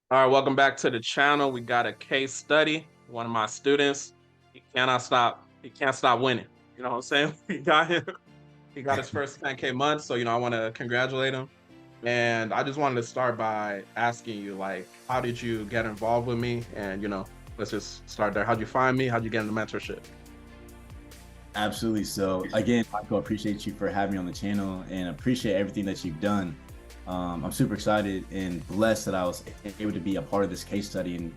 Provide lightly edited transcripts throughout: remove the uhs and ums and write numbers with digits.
All right, welcome back to the channel. We got a case study. One of my students, he can't stop winning. You know what I'm saying? He got his first 10K month. So, I want to congratulate him. And I just wanted to start by asking you, like, how did you get involved with me? And, let's just start there. How'd you find me? How'd you get into mentorship? Absolutely. So again, Michael, appreciate you for having me on the channel and appreciate everything that you've done. I'm super excited and blessed that I was able to be a part of this case study and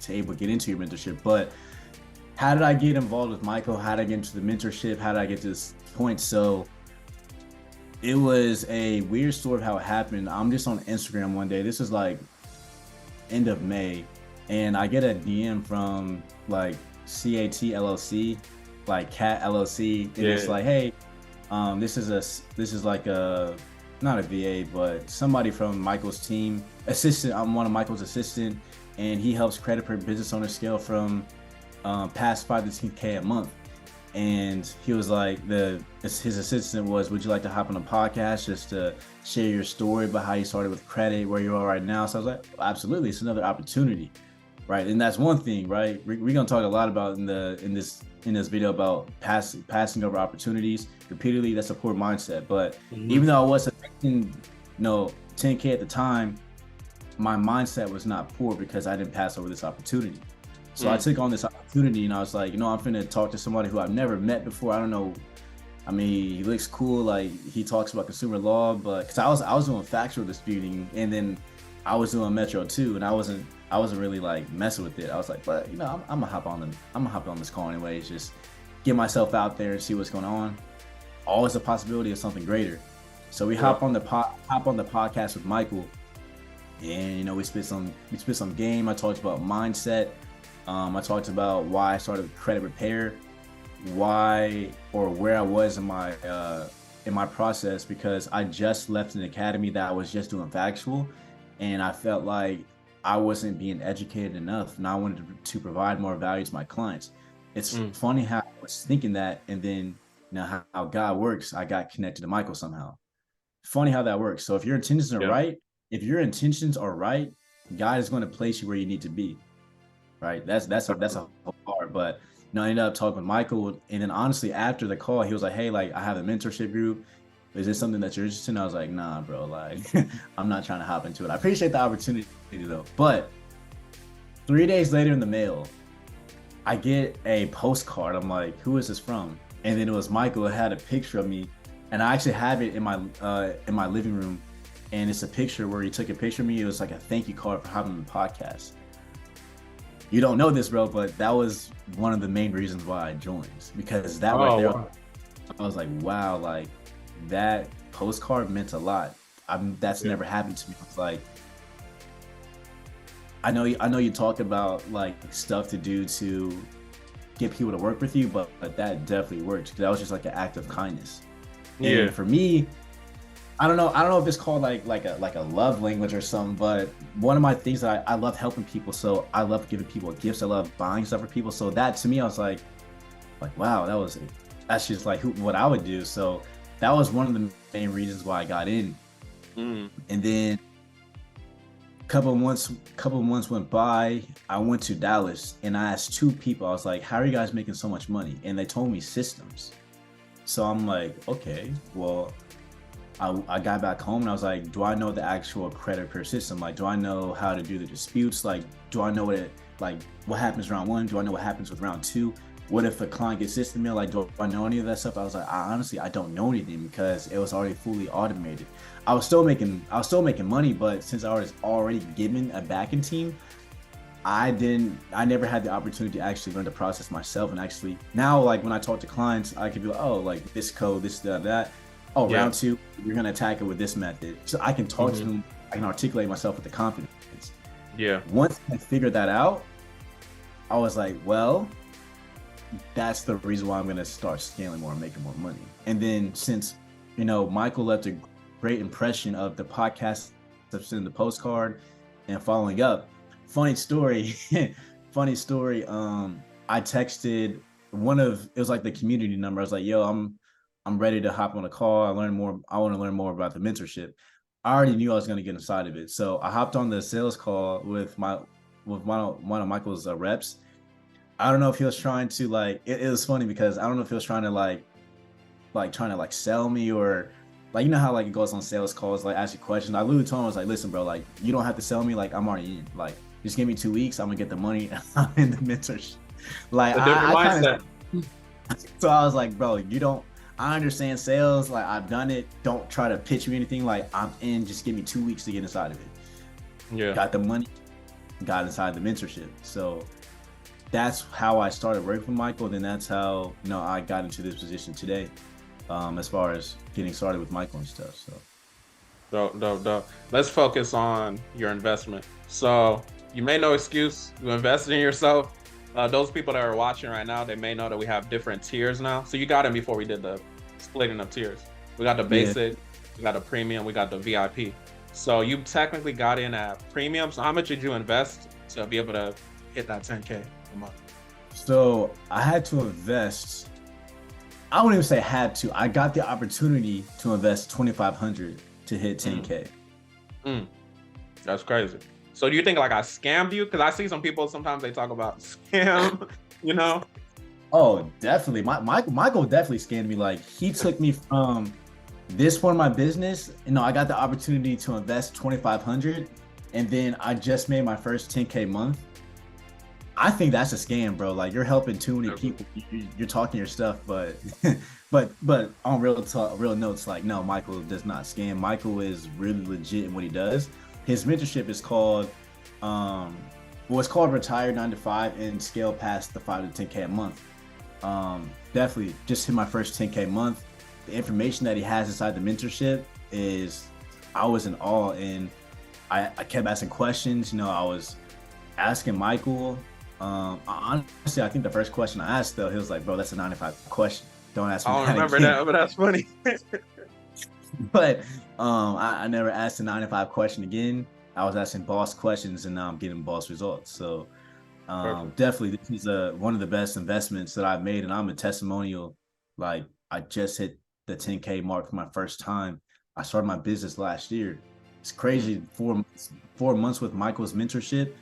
to able to get into your mentorship. But how did I get involved with Michael? How did I get into the mentorship? How did I get to this point? So it was a weird story of how it happened. I'm just on Instagram one day. This is like end of May, and I get a DM from like CAT LLC, like Cat LLC, and it's like, hey, this is like a not a VA, but somebody from Michael's team, assistant. I'm one of Michael's assistant, and he helps credit per business owner scale from past 5 to 10K a month. And he was like, his assistant was, would you like to hop on a podcast just to share your story about how you started with credit, where you are right now? So I was like, absolutely, it's another opportunity, right? And that's one thing, right? We're gonna talk a lot about in this video about passing over opportunities repeatedly. That's a poor mindset. But even though I was making 10K at the time, my mindset was not poor because I didn't pass over this opportunity. So I took on this opportunity and I was like, I'm finna talk to somebody who I've never met before. I don't know. I mean, he looks cool. Like, he talks about consumer law, but cause I was doing factual disputing, and then I was doing Metro too. And I wasn't really like messing with it. I was like, but I'm gonna hop on this call anyways, just get myself out there and see what's going on. Always a possibility of something greater. So we hop on the podcast with Michael, and we spit some game. I talked about mindset. I talked about why I started with credit repair, why or where I was in my process, because I just left an academy that I was just doing factual, and I felt like I wasn't being educated enough, and I wanted to provide more value to my clients. It's funny how I was thinking that, and then how God works. I got connected to Michael somehow. Funny how that works. So if your intentions are right, God is going to place you where you need to be. Right. That's a whole part. But I ended up talking with Michael, and then honestly after the call, he was like, hey, like, I have a mentorship group. Is this something that you're interested in? I was like, nah, bro, like I'm not trying to hop into it. I appreciate the opportunity though. But 3 days later in the mail, I get a postcard. I'm like, who is this from? And then it was Michael. It had a picture of me, and I actually have it in my living room. And it's a picture where he took a picture of me. It was like a thank you card for having the podcast. You don't know this, bro, but that was one of the main reasons why I joined, because that right there, wow. I was like, wow, like that postcard meant a lot. That's never happened to me. It's like, I know you talk about like stuff to do to get people to work with you, but that definitely worked. That was just like an act of kindness. Yeah. And for me, I don't know if it's called like a love language or something, but one of my things that I love helping people. So I love giving people gifts. I love buying stuff for people. So that to me, I was like, wow, that's just like what I would do. So that was one of the main reasons why I got in. And then a couple of months went by. I went to Dallas and I asked 2 people. I was like, how are you guys making so much money? And they told me systems. So I'm like, okay, well, I got back home and I was like, do I know the actual credit per system? Like, do I know how to do the disputes? Like, do I know what happens round 1? Do I know what happens with round 2? What if a client gets system mail? Like, do I know any of that stuff? I was like, I don't know anything because it was already fully automated. I was still making money, but since I was already given a backing team, I never had the opportunity to actually learn the process myself. And actually now, like when I talk to clients, I can be like, oh, like this code, this, that. Oh, round 2, you're gonna attack it with this method. So I can talk to them, I can articulate myself with the confidence. Yeah. Once I figured that out, I was like, well, that's the reason why I'm gonna start scaling more and making more money. And then since Michael left a great impression of the podcast, I've sent the postcard and following up. Funny story. I texted it was like the community number. I was like, yo, I'm ready to hop on a call. I want to learn more about the mentorship. I already knew I was going to get inside of it. So I hopped on the sales call with one of Michael's reps. I don't know if he was trying to like. It was funny because I don't know if he was trying to trying to like sell me, or like, you know how like it goes on sales calls, like ask you questions. I literally told him, I was like, listen, bro, like you don't have to sell me. Like I'm already in. Like just give me 2 weeks. I'm gonna get the money. I'm in the mentorship. Like A different I kind mindset. of. So I was like, bro, you don't. I understand sales. Like I've done it. Don't try to pitch me anything. Like I'm in. Just give me 2 weeks to get inside of it. Yeah. Got the money. Got inside the mentorship. So that's how I started working with Michael. Then that's how I got into this position today. As far as getting started with Michael and stuff. So Dope, dope, dope. Let's focus on your investment. So you made no excuse. You invested in yourself. Those people that are watching right now, they may know that we have different tiers now. So you got in before we did the splitting of tiers. We got the yeah. basic, we got the premium, we got the VIP. So you technically got in at premium. So how much did you invest to be able to hit that 10K a month? So I had to invest. I wouldn't even say had to. I got the opportunity to invest 2,500 to hit 10K. Mm, that's crazy. So do you think like I scammed you? Because I see some people sometimes they talk about scam, you know? Oh, definitely. Michael definitely scammed me. Like he took me from this part of my business. I got the opportunity to invest 2,500, and then I just made my first 10K month. I think that's a scam, bro. Like you're helping too many people. You're talking your stuff, but but on real notes, like no, Michael does not scam. Michael is really legit in what he does. His mentorship is called, it's called Retire 9 to 5 and Scale Past the 5 to 10K a month. Definitely just hit my first 10K month. The information that he has inside the mentorship is, I was in awe, and I kept asking questions. I was asking Michael. Honestly, I think the first question I asked, though, he was like, bro, that's a 95 question. Don't ask me I don't that remember again. that, but that's funny. But I never asked a 95 question again. I was asking boss questions, and now I'm getting boss results. So definitely, this is one of the best investments that I've made, and I'm a testimonial. Like I just hit the 10K mark for my first time. I started my business last year. It's crazy. 4 months with Michael's mentorship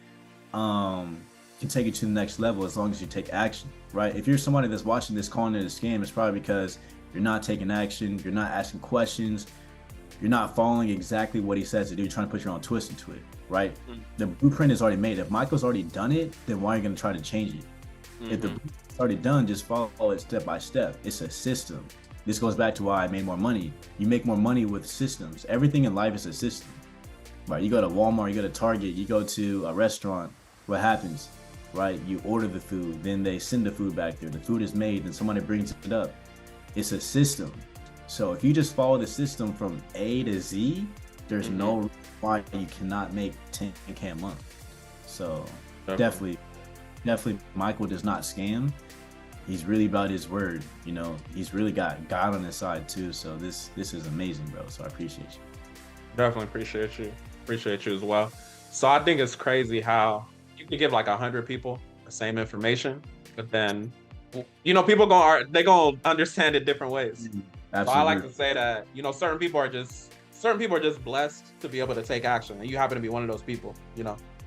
can take you to the next level as long as you take action, right? If you're somebody that's watching this calling it a scam, it's probably because you're not taking action, you're not asking questions, you're not following exactly what he says to do, you're trying to put your own twist into it, right? The blueprint is already made. If Michael's already done it, then why are you going to try to change it? If the blueprint's already done, just follow it step by step. It's a system. This goes back to why I made more money. You make more money with systems. Everything in life is a system, right? You go to Walmart, you go to Target, you go to a restaurant, what happens? Right? You order the food, then they send the food back there. The food is made, and somebody brings it up. It's a system. So if you just follow the system from A to Z, there's no reason why you cannot make 10K a month. So definitely, Michael does not scam. He's really about his word. He's really got God on his side too. So this is amazing, bro. So I appreciate you. Definitely appreciate you. Appreciate you as well. So I think it's crazy how you can give like 100 people the same information, but then people gonna understand it different ways. Absolutely. So I like to say that certain people are just blessed to be able to take action, and you happen to be one of those people.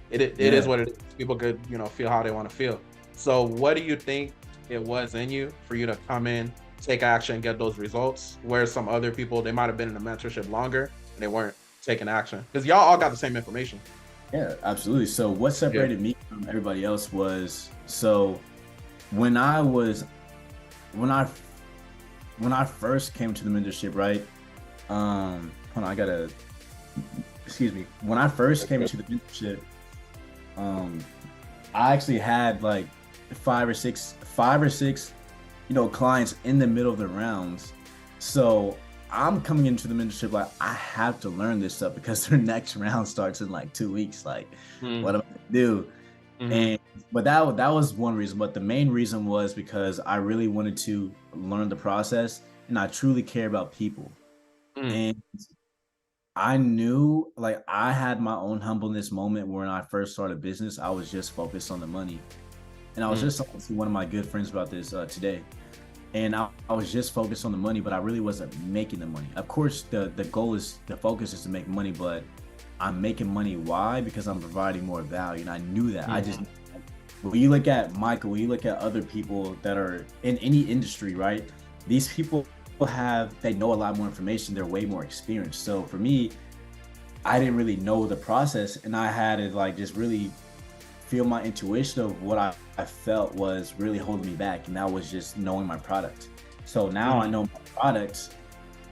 It is what it is. People could feel how they want to feel. So what do you think it was in you for you to come in, take action, get those results, where some other people, they might have been in the mentorship longer and they weren't taking action? Because y'all all got the same information. Yeah, absolutely. So what separated me from everybody else was, so when I first came to the mentorship, right? Hold on, excuse me. When I first came to the mentorship, I actually had like five or six, clients in the middle of the rounds. So I'm coming into the mentorship like, I have to learn this stuff because their next round starts in like 2 weeks. Like, what am I gonna do? But that was one reason. But the main reason was because I really wanted to learn the process, and I truly care about people. And I knew, like, I had my own humbleness moment when I first started business. I was just focused on the money, and I was just talking to one of my good friends about this today. and I was just focused on the money, but I really wasn't making the money. Of course, the focus is to make money, but I'm making money. Why? Because I'm providing more value, and I knew that. I just Mhm. when you look at Michael, when you look at other people that are in any industry, right? These people they know a lot more information. They're way more experienced. So for me, I didn't really know the process, and I had to like just really feel my intuition of what I felt was really holding me back, and that was just knowing my product. So now I Mhm. know my products,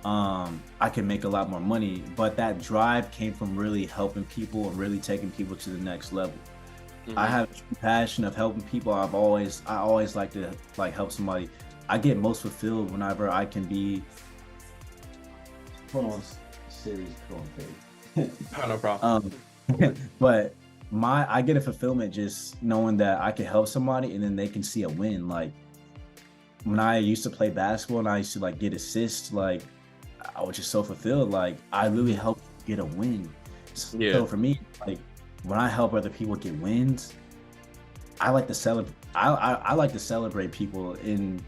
I can make a lot more money, but that drive came from really helping people and really taking people to the next level. I Mhm. have a true passion of helping people. I always like to like help somebody. I get most fulfilled whenever I can be. Hold on, Siri's going crazy. Oh, no problem. um, but I get a fulfillment just knowing that I can help somebody and then they can see a win. Like when I used to play basketball and I used to like get assists, like I was just so fulfilled. Like I literally Mhm. helped get a win. Yeah. So for me, like when I help other people get wins, I like to celebrate. I like to celebrate people. And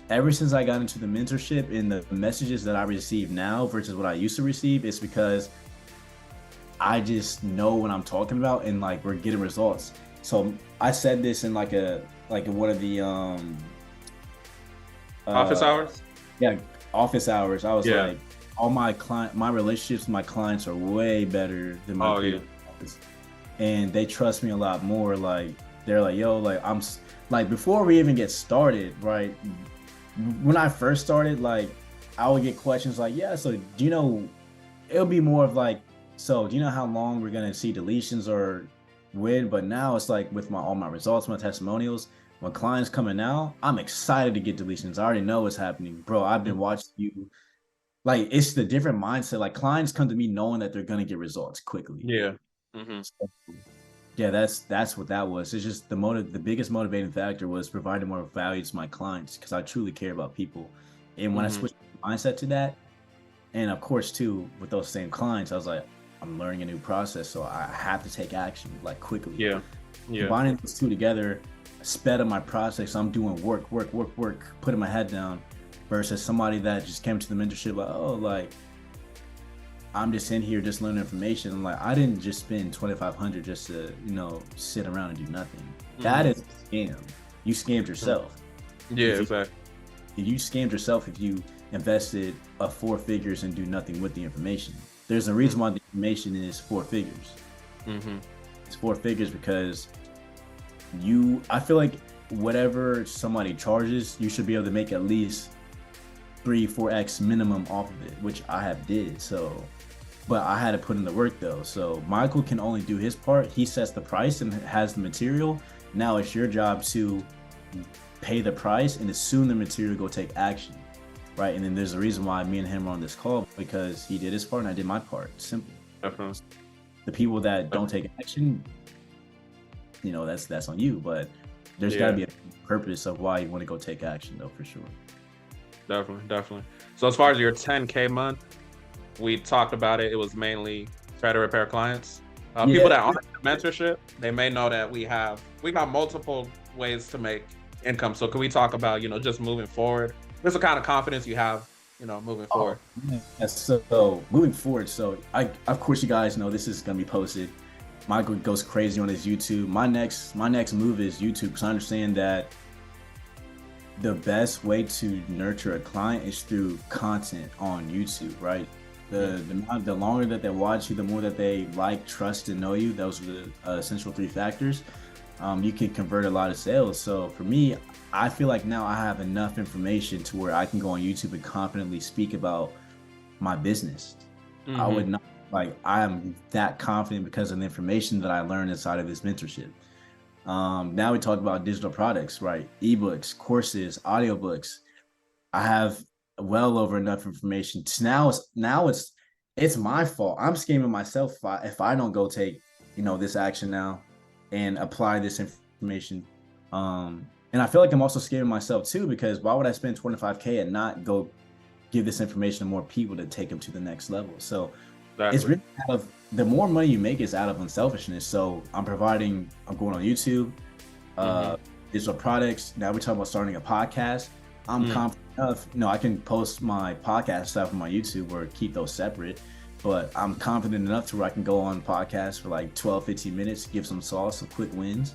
ever since I got into the mentorship and the messages that I receive now versus what I used to receive, it's because I just know what I'm talking about and like we're getting results. So I said this in like one of the Office uh hours? yeah, office hours. I was Yeah. like, my relationships with my clients are way better than my Oh, yeah. previous office, and they trust me a lot more. Like they're like, yo, like like before we even get started, right? When I first started, like I would get questions like, yeah, so do you know? It'll be more of like, so do you know how long we're gonna see deletions or when? But now it's like with all my results, my testimonials, when clients coming now, I'm excited to get deletions. I already know what's happening, bro. I've been Mhm. watching you. Like it's the different mindset. Like clients come to me knowing that they're gonna get results quickly. Yeah. Mhm. So, yeah, that's what that was. It's just the biggest motivating factor was providing more value to my clients because I truly care about people. And when I Mhm. switched my mindset to that, and of course, too, with those same clients, I was like, I'm learning a new process, so I have to take action like quickly. Yeah. Yeah. Combining those two together sped up my process. So I'm doing work, putting my head down, versus somebody that just came to the mentorship like, oh, like I'm just in here just learning information. I'm like, I didn't just spend 2,500 just to sit around and do nothing. That Mhm. is a scam. You scammed Mhm. yourself. Yeah, If you exactly. you scammed yourself if you invested four figures and do nothing with the information. There's a Mhm. reason why the information is four figures. Mhm. It's four figures because I feel like whatever somebody charges, you should be able to make at least 3, 4x minimum off of it, which I have did. So, but I had to put in the work though. So Michael can only do his part. He sets the price and has the material. Now it's your job to pay the price and assume the material, go take action. Right. And then there's a reason why me and him are on this call because he did his part and I did my part. Simple. Definitely. The people that don't Definitely. take action, that's on you. But there's got to Yeah. be a purpose of why you want to go take action, though, for sure. Definitely. Definitely. So as far as your 10K month, we talked about it. It was mainly credit repair clients. People Yeah, that aren't in mentorship, they may know that we got multiple ways to make income. So can we talk about, just moving forward? What's the kind of confidence you have, moving oh, forward? yeah. So moving forward, so of course you guys know this is gonna be posted. Michael goes crazy on his YouTube. My next move is YouTube because I understand that the best way to nurture a client is through content on YouTube, right? Mhm. The longer that they watch you, the more that they like, trust, and know you. Those are the essential three factors. You can convert a lot of sales. So for me, I feel like now I have enough information to where I can go on YouTube and confidently speak about my business. I would Mhm. not like I am that confident because of the information that I learned inside of this mentorship. Now we talk about digital products, right? Ebooks, courses, audiobooks. I have well over enough information. Now it's my fault. I'm scamming myself if I don't go take this action now and apply this information. And I feel like I'm also scamming myself too because why would I spend 25K and not go give this information to more people to take them to the next level? So it's Exactly. really out of the more money you make is out of unselfishness. So I'm going on YouTube, uh, Mhm. digital products. Now we're talking about starting a podcast. I'm Mm, confident enough, I can post my podcast stuff on my YouTube or keep those separate, but I'm confident enough to where I can go on podcasts for like 12, 15 minutes, give some sauce, some quick wins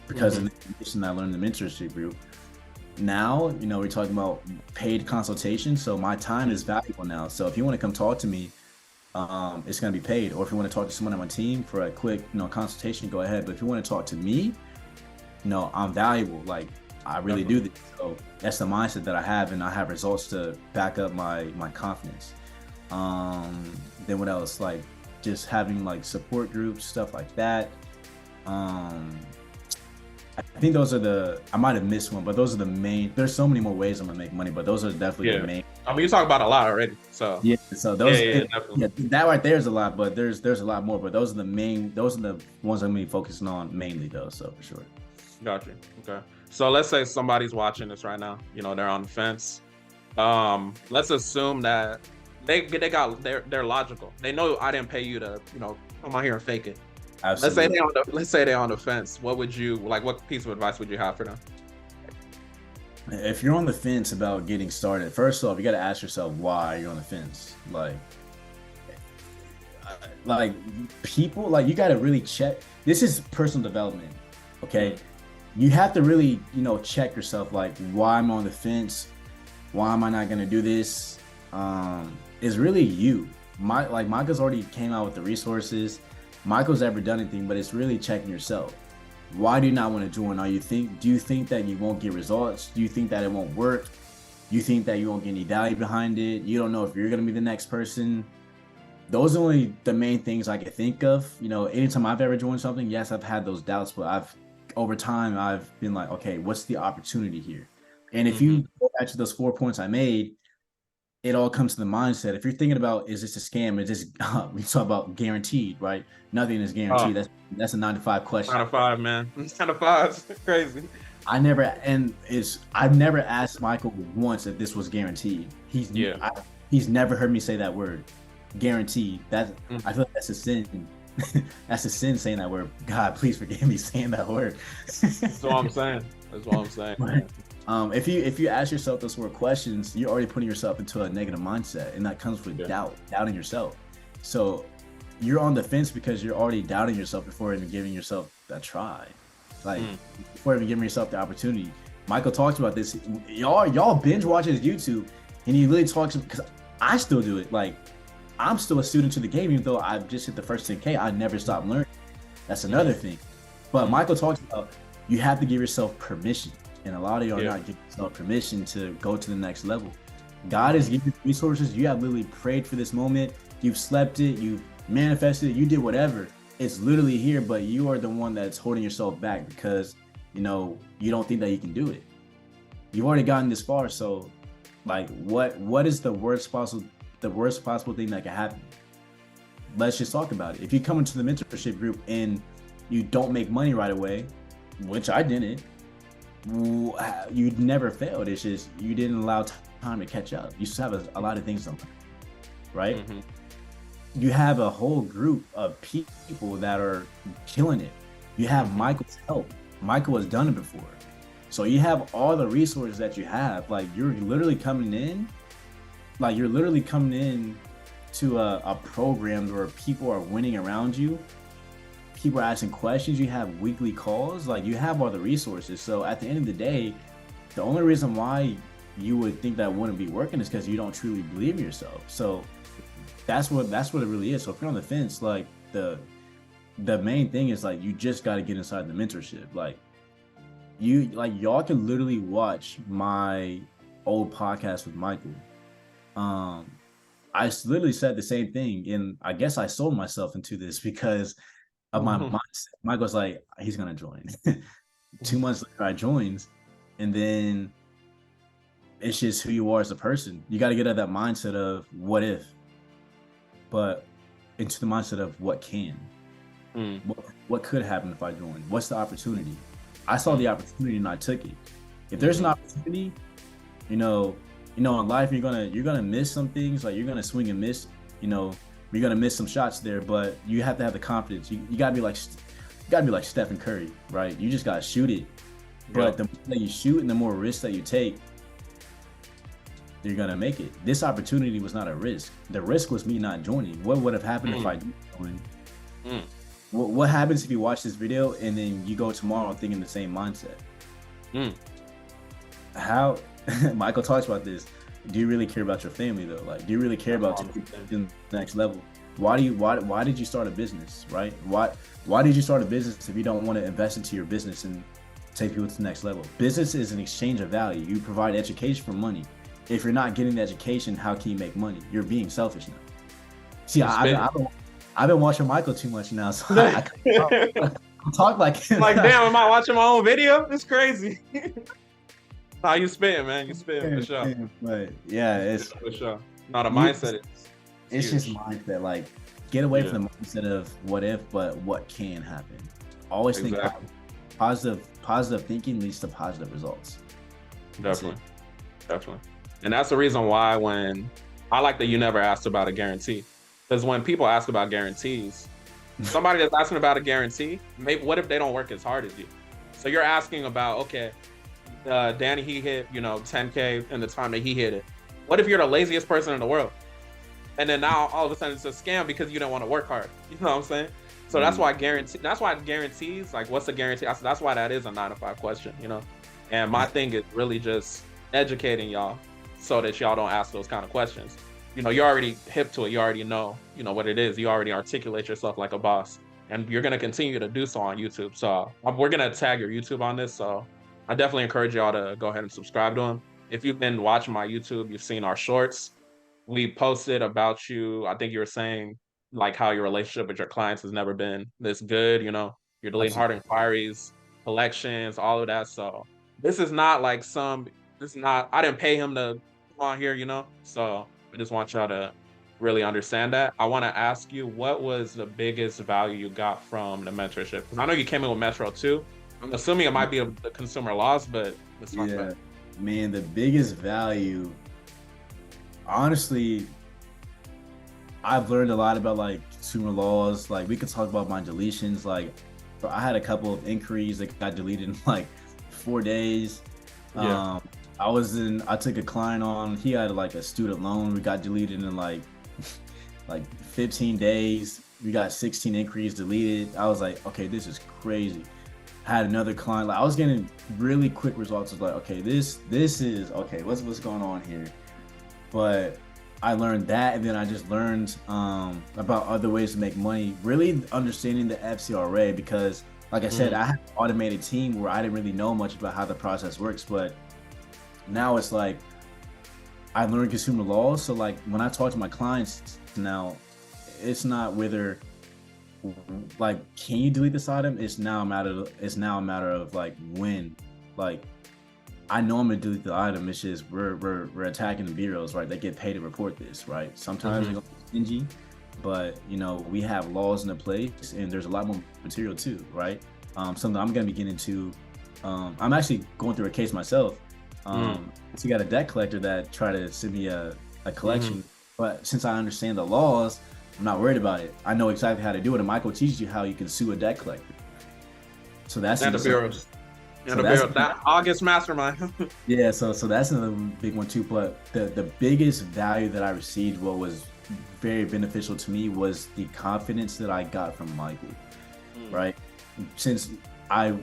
because of mhm, the information I learned in the mentorship group. Now, we're talking about paid consultation. So my time mm, is valuable now. So if you want to come talk to me, it's going to be paid. Or if you want to talk to someone on my team for a quick, consultation, go ahead. But if you want to talk to me, I'm valuable. Like I really do definitely. this. So that's the mindset that I have, and I have results to back up my confidence. Then what else? Like just having like support groups, stuff like that. Um, I think those are I might have missed one, but those are the main. There's so many more ways I'm gonna make money, but those are definitely the Yeah. main. I mean, you talk about a lot already. So Yeah. So yeah, those, yeah, yeah, definitely. yeah, that right there is a lot, but there's a lot more. But those are the main. Those are the ones I'm gonna be focusing on mainly, though. So for sure. Got you. Okay. So let's say somebody's watching this right now. They're on the fence. Let's assume that they're logical. They know I didn't pay you to, come out here and fake it. Absolutely. Let's say they're on the fence. What would you like? What piece of advice would you have for them? If you're on the fence about getting started, first off, you got to ask yourself why you're on the fence. Like people, like you got to really check. This is personal development, okay? Mm, You have to really, check yourself. Like, why am I on the fence? Why am I not gonna do this? Is really you. Michael's already came out with the resources. Michael's never done anything, but it's really checking yourself. Why do you not want to join? Do you think that you won't get results? Do you think that it won't work? You think that you won't get any value behind it? You don't know if you're gonna be the next person. Those are only the main things I can think of. Anytime I've ever joined something, yes, I've had those doubts, but over time I've been like, okay, what's the opportunity here? And if mm-hmm. you go back to those 4 points I made, it all comes to the mindset. If you're thinking about, is this a scam? Is this we talk about guaranteed, right? Nothing is guaranteed. Oh, That's a 9 to 5 question. out of five, man. It's kind of five. Crazy. I've never asked Michael once if this was guaranteed. Yeah. He's never heard me say that word, guaranteed. Mm, I feel like that's a sin. That's a sin saying that word. God, please forgive me saying that word. That's what I'm saying. That's what I'm saying, Right. man. If you ask yourself those sort of questions, you're already putting yourself into a negative mindset, and that comes with Yeah. doubting yourself. So you're on the fence because you're already doubting yourself before even giving yourself a try, like Mm, before even giving yourself the opportunity. Michael talks about this. Y'all binge watch his YouTube, and he really talks because I still do it. Like I'm still a student to the game, even though I've just hit the first 10K. I never stop learning. That's another mm, thing. But mm, Michael talks about you have to give yourself permission. And a lot of you are yeah. not giving yourself permission to go to the next level. God has given you resources. You have literally prayed for this moment. You've slept it. You've manifested it. You did whatever. It's literally here, but you are the one that's holding yourself back because you don't think that you can do it. You've already gotten this far. So, like, what is the worst possible thing that can happen? Let's just talk about it. If you come into the mentorship group and you don't make money right away, which I didn't, you never failed. It's just you didn't allow time to catch up. You still have a lot of things to learn, right? Mm-hmm. You have a whole group of people that are killing it. You have Mm-hmm. Michael's help. Michael has done it before. So you have all the resources that you have. Like you're literally coming in to a program where people are winning around you. People are asking questions. You have weekly calls. Like you have all the resources. So at the end of the day, the only reason why you would think that wouldn't be working is because you don't truly believe in yourself. So that's what it really is. So if you're on the fence, like the main thing is like you just got to get inside the mentorship. Like y'all can literally watch my old podcast with Michael. I literally said the same thing, and I guess I sold myself into this because of my mindset. Michael's like, he's gonna join. 2 months later, I joins, and then it's just who you are as a person. You got to get out of that mindset of what if, but into the mindset of what can. Mm, What could happen if I joined? What's the opportunity? I saw the mm, opportunity and I took it. If there's an mm-hmm. opportunity, you know, in life you're gonna miss some things. Like you're gonna swing and miss. You're gonna miss some shots there, but you have to have the confidence. You gotta be like Stephen Curry, right? You just gotta shoot it. Yeah. But the more that you shoot and the more risks that you take, you're gonna make it. This opportunity was not a risk. The risk was me not joining. What would have happened if Mm, I did join? mm. What happens if you watch this video and then you go tomorrow thinking the same mindset? Mm. How Michael talks about this. Do you really care about your family though? Like, do you really care That's about all I'm taking saying. it to the next level? Why did you start a business, right? Why did you start a business if you don't want to invest into your business and take people to the next level? Business is an exchange of value. You provide education for money. If you're not getting the education, how can you make money? You're being selfish now. See, You spit. I've been watching Michael too much now, so Like, I talk like him. damn, am I watching my own video? It's crazy. How you spitting, man? You spitting for sure. But yeah, For sure. No, the you, mindset is it's just huge. mindset. Like, get away Yeah, from the mindset of what if, but what can happen. Always think exactly. positive thinking leads to positive results. That's it. Definitely. Definitely. And that's the reason why when I like that you never asked about a guarantee. Because when people ask about guarantees, somebody that's asking about a guarantee, maybe what if they don't work as hard as you? So you're asking about, okay, Danny, he hit, 10K in the time that he hit it. What if you're the laziest person in the world? And then now all of a sudden it's a scam because you don't want to work hard. You know what I'm saying? So Mm, that's why guarantees, like what's the guarantee? That's why that is a 9 to 5 question. And my thing is really just educating y'all so that y'all don't ask those kind of questions. You're already hip to it. You already know, what it is. You already articulate yourself like a boss. And you're gonna continue to do so on YouTube. So we're gonna tag your YouTube on this. So I definitely encourage y'all to go ahead and subscribe to him. If you've been watching my YouTube, you've seen our shorts. We posted about you. I think you were saying like how your relationship with your clients has never been this good. You're deleting hard absolutely. inquiries, collections, all of that. So this is not like this is not, I didn't pay him to come on here. So I just want y'all to really understand that. I want to ask you, what was the biggest value you got from the mentorship? Because I know you came in with Metro too. I'm assuming it might be the consumer laws, but let's talk about Yeah, it. man, the biggest value, honestly, I've learned a lot about like consumer laws. Like, we could talk about my deletions. Like, I had a couple of inquiries that got deleted in like 4 days. Yeah. Um, I took a client on, he had like a student loan. We got deleted in like 15 days. We got 16 inquiries deleted. I was like, okay, this is crazy. Had another client, like I was getting really quick results. Of like, okay, this is okay. What's going on here? But I learned that, and then I just learned about other ways to make money. Really understanding the FCRA, because, like I said, Mm, I had an automated team where I didn't really know much about how the process works. But now it's like I learned consumer laws. So like when I talk to my clients now, it's not whether like can you delete this item. It's now a matter of like when. Like, I know I'm gonna delete the item. It's just we're attacking the bureaus, right? They get paid to report this, right? Sometimes they're mhm. gonna be stingy, but we have laws in place, and there's a lot more material too, right? Something I'm gonna be getting into. I'm actually going through a case myself. Mm, So you got a debt collector that tried to send me a mhm. collection, but since I understand the laws, I'm not worried about it. I know exactly how to do it, and Michael teaches you how you can sue a debt collector. So that's And the so, bureaus. And so the that's bureau. That August mastermind. yeah, so that's another big one too. But the biggest value that I received, what was very beneficial to me, was the confidence that I got from Michael, Mm, right? Since I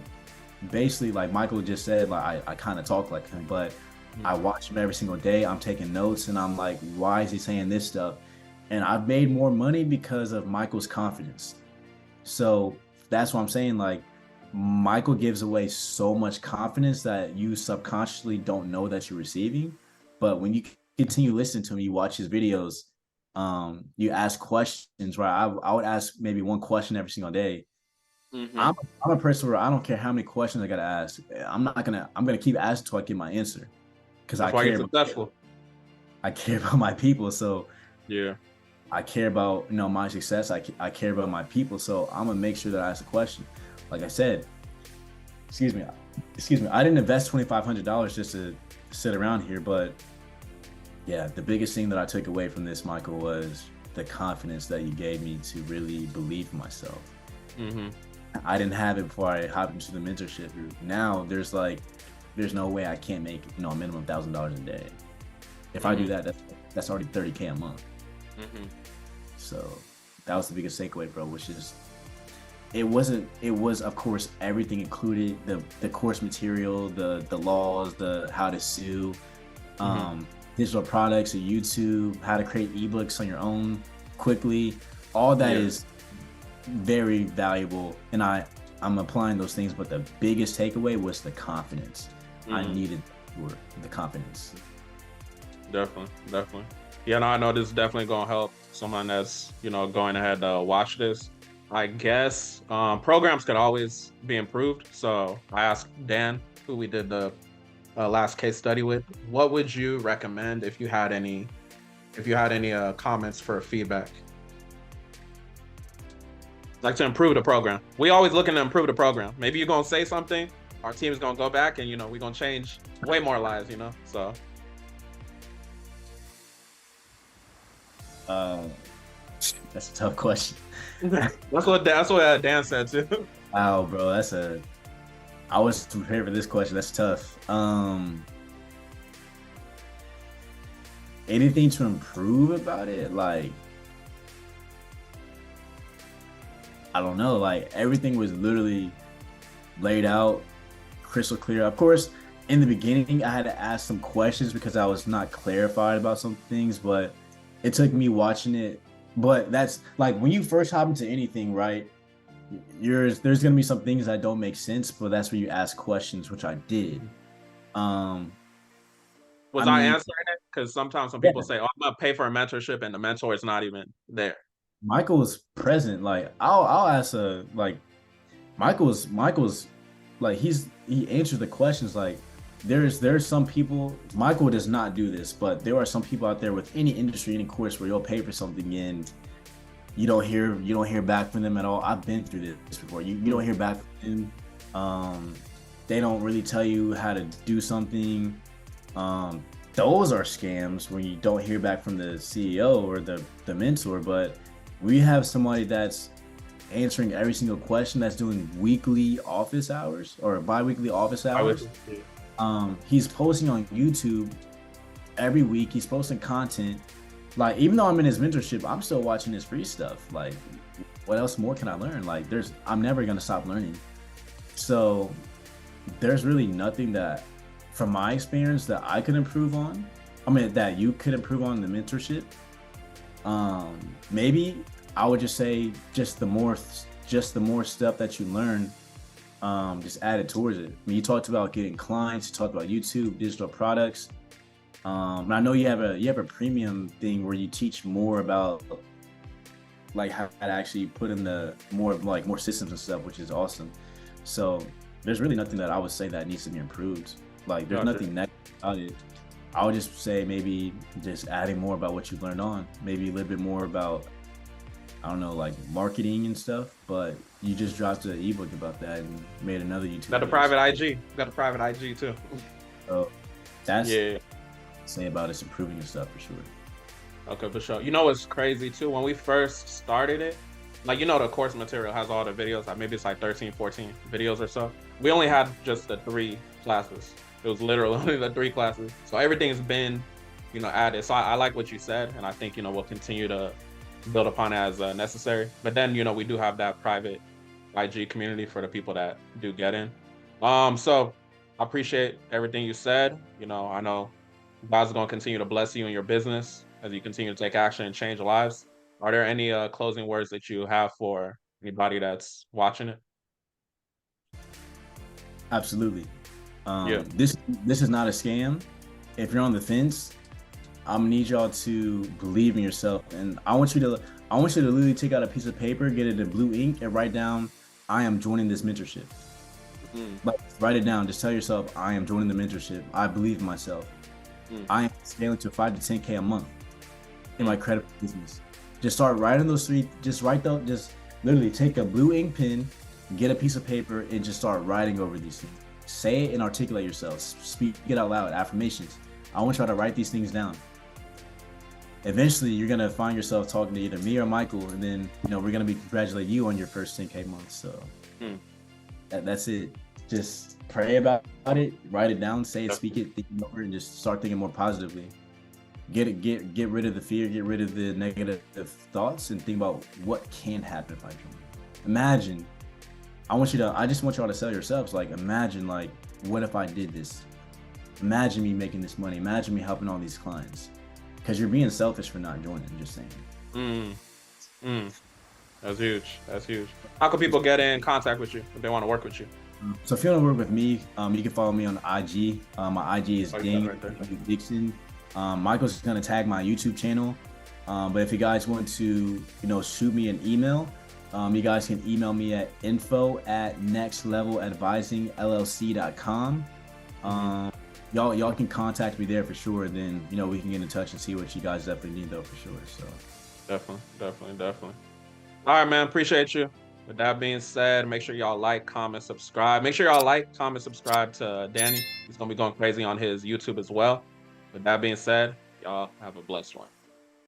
basically, like Michael just said, like I kind of talk like him, but I mm, watch him every single day. I'm taking notes, and I'm like, why is he saying this stuff? And I've made more money because of Michael's confidence. So that's what I'm saying. Like, Michael gives away so much confidence that you subconsciously don't know that you're receiving. But when you continue listening to him, you watch his videos, you ask questions, right? I would ask maybe one question every single day. I'm mhm. I'm a person where I don't care how many questions I gotta ask. I'm gonna keep asking until I get my answer, because That's why you're successful. I care about my people. So Yeah. I care about my success. I care about my people. So I'm gonna make sure that I ask a question. Like I said, excuse me, I didn't invest $2,500 just to sit around here, but yeah, the biggest thing that I took away from this, Michael, was the confidence that you gave me to really believe in myself. Mhm. I didn't have it before I hopped into the mentorship group. Now there's no way I can't make a minimum $1,000 a day. If I do Mhm. that, that's already 30K a month. Mhm. So that was the biggest takeaway, bro, which is it was of course everything included, the course material, the laws, the how to sue, Mhm. um, digital products, YouTube, how to create ebooks on your own quickly. All that Yeah. is very valuable, and I'm applying those things. But the biggest takeaway was the confidence. I Mhm. needed for the confidence. Definitely. Definitely. Yeah, no, I know this is definitely gonna help someone that's, going ahead to watch this. I guess programs could always be improved. So I asked Dan, who we did the last case study with, what would you recommend if you had any comments for feedback, like to improve the program? We always looking to improve the program. Maybe you're gonna say something, our team is gonna go back and we're gonna change way more lives. So Uh, that's a tough question. that's what Dan said too. Wow, bro, I was prepared for this question. That's tough. Anything to improve about it? Like, I don't know. Like, everything was literally laid out crystal clear. Of course, in the beginning, I had to ask some questions because I was not clarified about some things, but it took me watching it. But that's like when you first hop into anything, right? There's gonna be some things that don't make sense, but that's where you ask questions, which I did. Um, I Was I mean, answering it? Because sometimes when people yeah, say, "Oh, I'm gonna pay for a mentorship," and the mentor is not even there. Michael was present. Like, I'll ask Michael's like he answers the questions. Like, there's some people. Michael does not do this, but there are some people out there with any industry, any course where you'll pay for something and you don't hear back from them at all. I've been through this before. You don't Mm, hear back from them. They don't really tell you how to do something. Um, those are scams when you don't hear back from the CEO or the mentor. But we have somebody that's answering every single question, that's doing weekly office hours or bi-weekly office I would. hours. He's posting on YouTube every week. He's posting content. Like, even though I'm in his mentorship, I'm still watching his free stuff. Like, what else more can I learn? Like, I'm never gonna stop learning. So there's really nothing that, from my experience, that I could improve on. I mean, that you could improve on in the mentorship. Maybe I would just say just the more stuff that you learn, just add it towards it. I mean, you talked about getting clients, you talked about YouTube, digital products. And I know you have a premium thing where you teach more about like how to actually put in the more systems and stuff, which is awesome. So there's really nothing that I would say that needs to be improved. Like, there's Gotcha. nothing negative about it. I would just say maybe just adding more about what you've learned on, maybe a little bit more about, I don't know, like marketing and stuff. But you just dropped an ebook about that and made another YouTube Got a video. private IG. Got a private IG too. So that's Yeah. say about it's improving your stuff for sure. Okay, for sure. You know what's crazy too? When we first started it, like the course material has all the videos, like maybe it's like 13, 14 videos or so. We only had just the three classes. It was literally only the three classes. So everything's been, added. So I like what you said, and I think, we'll continue to build upon it as necessary. But then, we do have that private IG community for the people that do get in. So I appreciate everything you said. I know God's going to continue to bless you in your business as you continue to take action and change lives. Are there any closing words that you have for anybody that's watching it? Absolutely. Yeah. This is not a scam. If you're on the fence, I'm gonna need y'all to believe in yourself, and I want you to literally take out a piece of paper, get it in blue ink, and write down, "I am joining this mentorship." Mm, Like, write it down. Just tell yourself, "I am joining the mentorship. I believe in myself. mm, I am scaling to 5 to 10K a month in my mm, credit business." Just start writing those three. Just write those. Just literally take a blue ink pen, get a piece of paper, and just start writing over these things. Say it and articulate yourself. Speak it out loud. Affirmations. I want y'all to write these things down. Eventually, you're gonna find yourself talking to either me or Michael, and then we're gonna be congratulating you on your first 10K month. So mm. that's it. Just pray about it, write it down, say it, Def- speak it, think it over, and just start thinking more positively. Get rid of the fear, get rid of the negative thoughts, and think about what can happen if I join. Imagine, I just want y'all to sell yourselves. Like, imagine, like, what if I did this? Imagine me making this money. Imagine me helping all these clients. Because you're being selfish for not joining. I'm just saying. Mm, mm. That's huge. That's huge. How can people get in contact with you if they want to work with you? So if you want to work with me, you can follow me on IG. My IG is Ding Dixon. Michael's going to tag my YouTube channel. But if you guys want to, shoot me an email, you guys can email me at info@nextleveladvisingllc.com. Y'all can contact me there for sure. Then, we can get in touch and see what you guys definitely need though for sure. So Definitely. All right, man. Appreciate you. With that being said, make sure y'all like, comment, subscribe. Make sure y'all like, comment, subscribe to Danny. He's going to be going crazy on his YouTube as well. With that being said, y'all have a blessed one.